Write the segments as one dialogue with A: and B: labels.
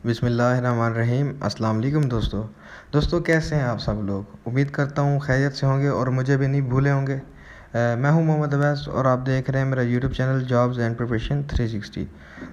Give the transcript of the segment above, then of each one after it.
A: बिस्मिल्लाहिर्रहमानिर्रहीम। अस्सलाम वालेकुम दोस्तों कैसे हैं आप सब लोग। उम्मीद करता हूँ खैरियत से होंगे और मुझे भी नहीं भूले होंगे। मैं हूँ मोहम्मद अवैस और आप देख रहे हैं मेरा YouTube channel jobs and profession 360।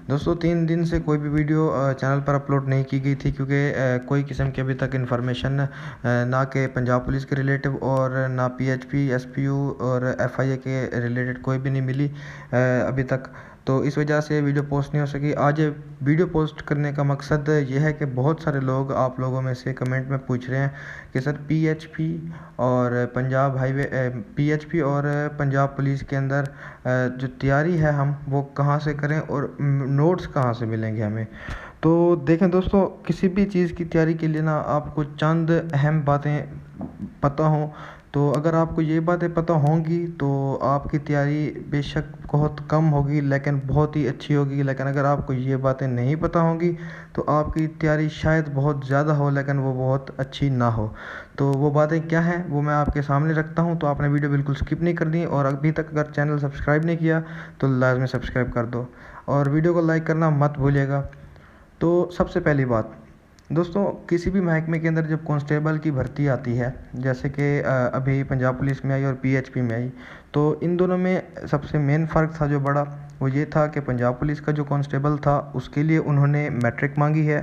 A: दोस्तों 3 दिन से कोई भी वीडियो चैनल पर अपलोड नहीं की गई थी क्योंकि कोई किस्म की अभी तक इन्फॉर्मेशन ना कि पंजाब पुलिस के रिलेटिव और ना पीएचपी एसपीयू और एफआईए के रिलेटेड कोई भी नहीं मिली अभी तक। तो इस वजह से वीडियो पोस्ट नहीं हो सकी। आज ये वीडियो पोस्ट करने का मकसद ये है कि बहुत सारे लोग आप लोगों में से कमेंट में पूछ रहे हैं कि सर पीएचपी और पंजाब हाईवे पीएचपी और पंजाब पुलिस के अंदर जो तैयारी है हम वो कहाँ से करें और नोट्स कहाँ से मिलेंगे हमें। तो देखें दोस्तों, किसी भी चीज़ की तैयारी के लिए ना आपको चंद अहम बातें पता हों। तो अगर आपको ये बातें पता होंगी तो आपकी तैयारी बेशक बहुत कम होगी लेकिन बहुत ही अच्छी होगी। लेकिन अगर आपको ये बातें नहीं पता होंगी तो आपकी तैयारी शायद बहुत ज़्यादा हो लेकिन वो बहुत अच्छी ना हो। तो वो बातें क्या हैं वो मैं आपके सामने रखता हूँ। तो आपने वीडियो बिल्कुल स्किप नहीं करनी और अभी तक अगर चैनल सब्सक्राइब नहीं किया तो लाजमी सब्सक्राइब कर दो और वीडियो को लाइक करना मत भूलिएगा। तो सबसे पहली बात दोस्तों, किसी भी महकमे के अंदर जब कांस्टेबल की भर्ती आती है, जैसे कि अभी पंजाब पुलिस में आई और पीएचपी में आई, तो इन दोनों में सबसे मेन फ़र्क था जो बड़ा, वो ये था कि पंजाब पुलिस का जो कांस्टेबल था उसके लिए उन्होंने मैट्रिक मांगी है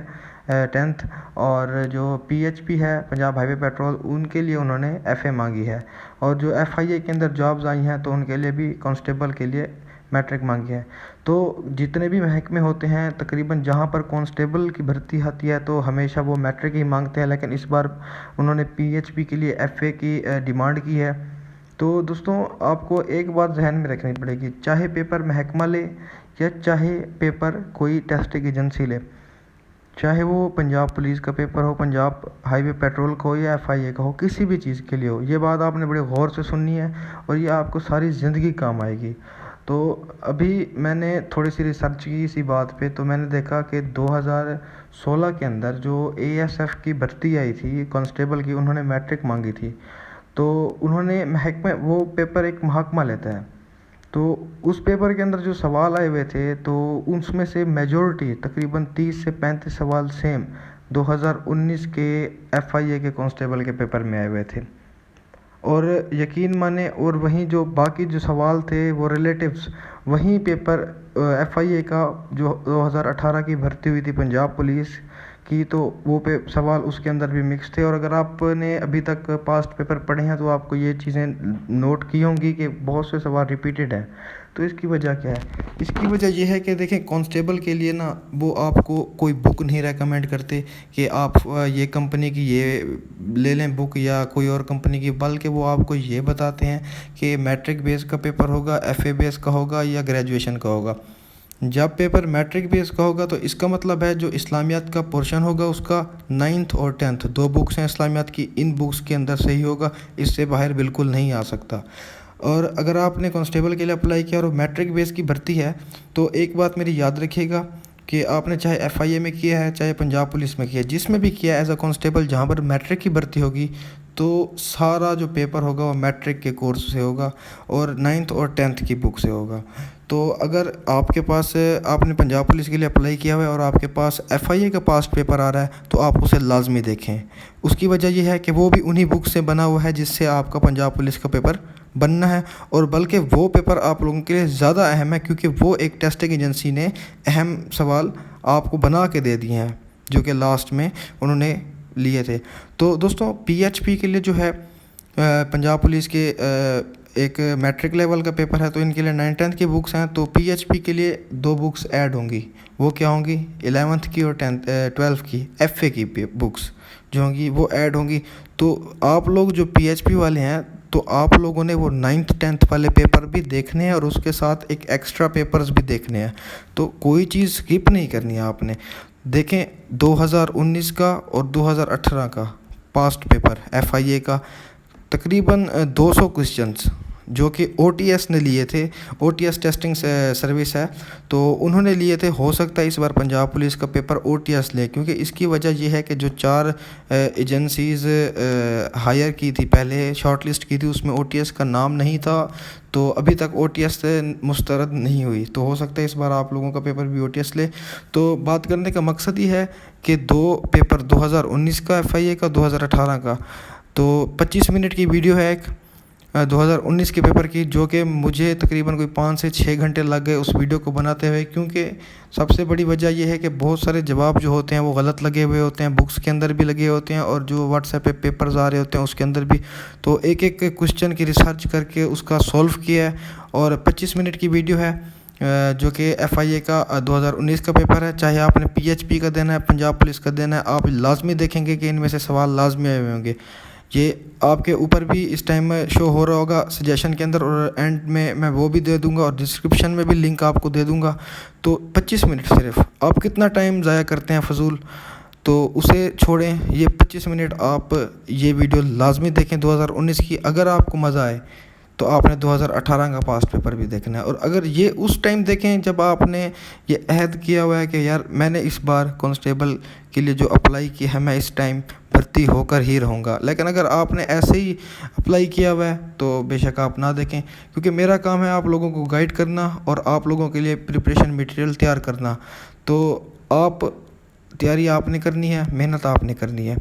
A: 10th, और जो पीएचपी है पंजाब हाईवे पेट्रोल उनके लिए उन्होंने एफए मांगी है। और जो एफआईए के अंदर जॉब्स आई हैं तो उनके लिए भी कांस्टेबल के लिए मैट्रिक मांगी है। तो जितने भी महकमे होते हैं तकरीबन जहाँ पर कांस्टेबल की भर्ती आती है तो हमेशा वो मैट्रिक ही मांगते हैं, लेकिन इस बार उन्होंने पीएचपी के लिए एफए की डिमांड की है। तो दोस्तों आपको एक बात जहन में रखनी पड़ेगी, चाहे पेपर महकमा ले या चाहे पेपर कोई टेस्टिंग एजेंसी ले, चाहे वो पंजाब पुलिस का पेपर हो, पंजाब हाईवे पेट्रोल का हो या एफआईए का हो, किसी भी चीज़ के लिए हो, ये बात आपने बड़े गौर से सुननी है और ये आपको सारी ज़िंदगी काम आएगी। तो अभी मैंने थोड़ी सी रिसर्च की इसी बात पे, तो मैंने देखा कि 2016 के अंदर जो एएसएफ की भर्ती आई थी कांस्टेबल की, उन्होंने मैट्रिक मांगी थी। तो उन्होंने महकमा वो पेपर एक महकमा लेता है, तो उस पेपर के अंदर जो सवाल आए हुए थे तो उसमें से मेजॉरिटी तकरीबन 30 से 35 सवाल सेम 2019 के एफआईए के कांस्टेबल के पेपर में आए हुए थे। और यकीन माने, और वहीं जो बाकी जो सवाल थे वो रिलेटिव्स वहीं पेपर एफआईए का जो 2018 की भर्ती हुई थी पंजाब पुलिस की, तो वो पे सवाल उसके अंदर भी मिक्स थे। और अगर आपने अभी तक पास्ट पेपर पढ़े हैं तो आपको ये चीज़ें नोट की होंगी कि बहुत से सवाल रिपीटेड हैं। तो इसकी वजह क्या है? इसकी वजह यह है कि देखें, कांस्टेबल के लिए ना वो आपको कोई बुक नहीं रेकमेंड करते कि आप ये कंपनी की ये ले लें बुक या कोई और कंपनी की, बल्कि वो आपको ये बताते हैं कि मैट्रिक बेस का पेपर होगा, एफए बेस का होगा या ग्रेजुएशन का होगा। जब पेपर मैट्रिक बेस का होगा तो इसका मतलब है जो इस्लामियात का पोर्शन होगा उसका 9th और 10th 2 बुक्स हैं इस्लामियात की, इन बुक्स के अंदर से ही होगा, इससे बाहर बिल्कुल नहीं आ सकता। और अगर आपने कांस्टेबल के लिए अप्लाई किया और मैट्रिक बेस की भर्ती है तो एक बात मेरी याद रखिएगा कि आपने चाहे एफआईए में किया है चाहे पंजाब पुलिस में किया है, जिसमें भी किया है एज अ कांस्टेबल, जहाँ पर मैट्रिक की भर्ती होगी तो सारा जो पेपर होगा वो मैट्रिक के कोर्स से होगा और 9th और 10th की बुक से होगा। तो अगर आपके पास आपने पंजाब पुलिस के लिए अप्लाई किया हुआ है और आपके पास एफआईए का पास्ट पेपर आ रहा है तो आप उसे लाजमी देखें। उसकी वजह यह है कि वो भी उन्हीं बुक से बना हुआ है जिससे आपका पंजाब पुलिस का पेपर बनना है, और बल्कि वो पेपर आप लोगों के लिए ज़्यादा अहम है क्योंकि वो एक टेस्टिंग एजेंसी ने अहम सवाल आपको बना के दे दिए हैं जो कि लास्ट में उन्होंने लिए थे। तो दोस्तों पीएचपी के लिए जो है पंजाब पुलिस के एक मैट्रिक लेवल का पेपर है, तो इनके लिए 9th-10th की बुक्स हैं। तो पीएचपी के लिए 2 बुक्स ऐड होंगी, वो क्या होंगी? 11th की और 12th की एफए की बुक्स जो होंगी वो ऐड होंगी। तो आप लोग जो पीएचपी वाले हैं तो आप लोगों ने वो 9th-10th वाले पेपर भी देखने हैं और उसके साथ एक एक्स्ट्रा पेपर्स भी देखने हैं। तो कोई चीज़ स्किप नहीं करनी है आपने। देखें 2019 का और 2018 का पास्ट पेपर एफआईए का तकरीबन 200 क्वेश्चंस जो कि OTS ने लिए थे। OTS टेस्टिंग सर्विस है, तो उन्होंने लिए थे। हो सकता है इस बार पंजाब पुलिस का पेपर OTS ले, क्योंकि इसकी वजह यह है कि जो 4 एजेंसीज़ हायर की थी, पहले शॉर्ट लिस्ट की थी, उसमें OTS का नाम नहीं था, तो अभी तक OTS से मुस्तरद नहीं हुई। तो हो सकता है इस बार आप लोगों का पेपर भी OTS ले। तो बात करने का मकसद ही है कि 2 पेपर, 2019 का FIA का, 2018 का। तो 25 मिनट की वीडियो है एक 2019 के पेपर की, जो कि मुझे तकरीबन कोई 5 से 6 घंटे लग गए उस वीडियो को बनाते हुए, क्योंकि सबसे बड़ी वजह यह है कि बहुत सारे जवाब जो होते हैं वो गलत लगे हुए होते हैं, बुक्स के अंदर भी लगे होते हैं और जो व्हाट्सएप पे पेपर्स आ रहे होते हैं उसके अंदर भी। तो एक एक क्वेश्चन की रिसर्च करके उसका सॉल्व किया है, और 25 मिनट की वीडियो है जो कि FIA का 2019 का पेपर है। चाहे आपने PHP का देना है, पंजाब पुलिस का देना है, आप लाजमी देखेंगे कि इनमें से सवाल लाजमी आए हुए होंगे। ये आपके ऊपर भी इस टाइम में शो हो रहा होगा सजेशन के अंदर, और एंड में मैं वो भी दे दूंगा, और डिस्क्रिप्शन में भी लिंक आपको दे दूंगा। तो 25 मिनट सिर्फ, आप कितना टाइम ज़ाया करते हैं फजूल, तो उसे छोड़ें। ये 25 मिनट आप ये वीडियो लाजमी देखें 2019 की। अगर आपको मज़ा आए तो आपने 2018 का पास्ट पेपर भी देखना है, और अगर ये उस टाइम देखें जब आपने ये अहद किया हुआ है कि यार मैंने इस बार कांस्टेबल के लिए जो अप्लाई किया है, मैं इस टाइम भर्ती होकर ही रहूँगा। लेकिन अगर आपने ऐसे ही अप्लाई किया हुआ है तो बेशक आप ना देखें, क्योंकि मेरा काम है आप लोगों को गाइड करना और आप लोगों के लिए प्रिपरेशन मटेरियल तैयार करना। तो आप तैयारी आपने करनी है, मेहनत आपने करनी है।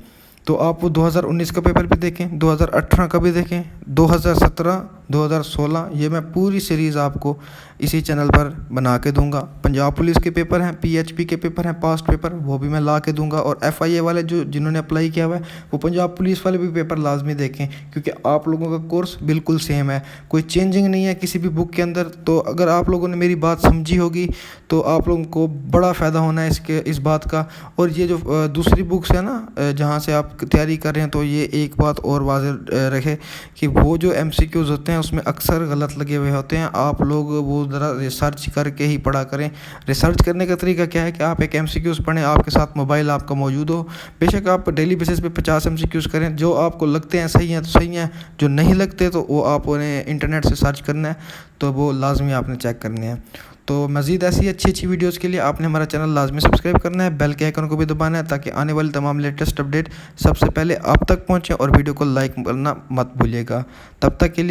A: तो आप वो 2019 का पेपर भी देखें, 2018 का भी देखें, 2017, 2016, ये मैं पूरी सीरीज़ आपको इसी चैनल पर बना के दूंगा। पंजाब पुलिस के पेपर हैं, PHP के पेपर हैं, पास्ट पेपर, वो भी मैं ला के दूंगा। और FIA वाले जो जिन्होंने अप्लाई किया हुआ है वो पंजाब पुलिस वाले भी पेपर लाजमी देखें, क्योंकि आप लोगों का कोर्स बिल्कुल सेम है, कोई चेंजिंग नहीं है किसी भी बुक के अंदर। तो अगर आप लोगों ने मेरी बात समझी होगी तो आप लोगों को बड़ा फ़ायदा होना है इस बात का। और ये जो दूसरी बुक्स है ना जहाँ से आप तैयारी कर रहे हैं, तो ये एक बात और वाज़ेह रखे कि वो जो MCQs होते हैं उसमें अक्सर गलत लगे हुए होते हैं। आप लोग वो ज़रा रिसर्च करके ही पढ़ा करें। रिसर्च करने का तरीका क्या है कि आप एक MCQs पढ़ें, आपके साथ मोबाइल आपका मौजूद हो। बेशक आप डेली बेसिस पे 50 MCQs करें, जो आपको लगते हैं सही हैं तो सही हैं, जो नहीं लगते तो वो आप उन्हें इंटरनेट से सर्च करना है, तो वो लाजमी आपने चेक करने हैं। तो मज़ीद ऐसी अच्छी वीडियोस के लिए आपने हमारा चैनल लाजमी सब्सक्राइब करना है, बेल के आइकन को भी दबाना है, ताकि आने वाली तमाम लेटेस्ट अपडेट सबसे पहले आप तक पहुंचे। और वीडियो को लाइक करना मत भूलिएगा। तब तक के लिए